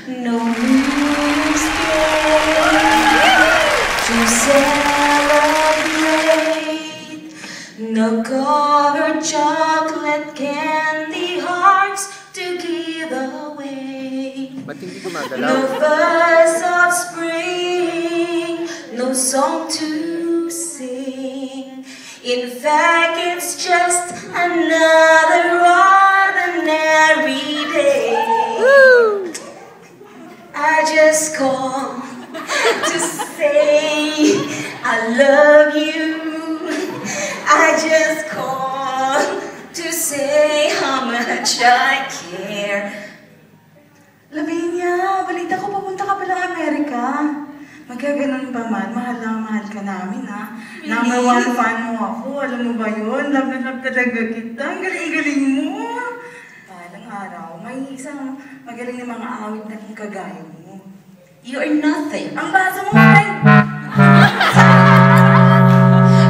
No news to celebrate. No colored chocolate candy hearts to give away. No buzz of spring, no song to sing. In fact, it's just another ordinary day. I just call to say I love you. I just call to say how much I care. Lavinia, balita ko papunta ka pala Amerika. Magkaganon ba man? Mahal ka namin, ha? Number 1 fan mo ako. Alam mo ba yun? Love na love talaga kita. Ang galing-galing mo. Balang araw, may isang magaling na mga awit na kagaya mo. You are nothing. Ang basa mo, friend!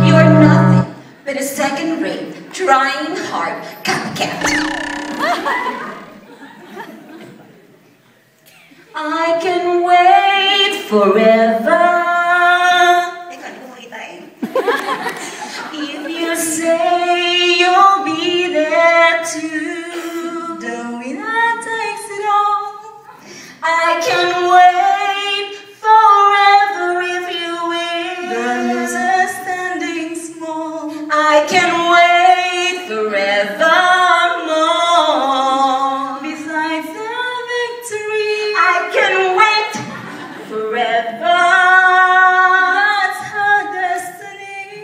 You are nothing but a second-rate, trying hard copycat. I can wait forever. If you say you'll be there too, The winner takes it all. I can wait forever if you will. The loser standing small. I can wait forevermore. Besides the victory, I can wait forever. that's her destiny.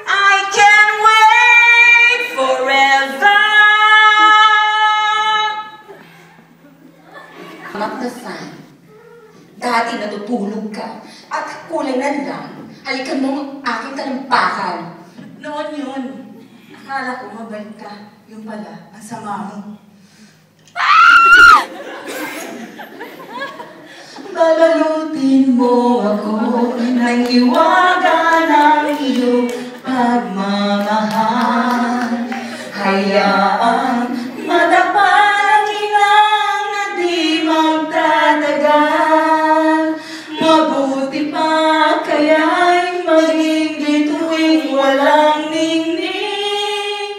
I can wait forever. Not the sign. Dati natutulog ka at kulang na lang. Halikan mo ang aking talampakan. Noon yun. Akala ko mabait ka. Yung pala, ang sama mo. Balalutin mo ako ng iwaga ng iyong pagmamahal. Hayaang matapan ilang na di magtatagal. Mabuti pa kaya'y maging bituing walang ningning.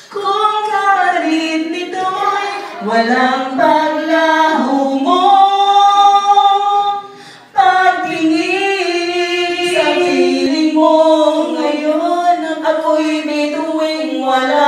Kung kapalit nito'y walang paglaho mo. Pagtingin sa piling mo ngayon, ako'y bituing wala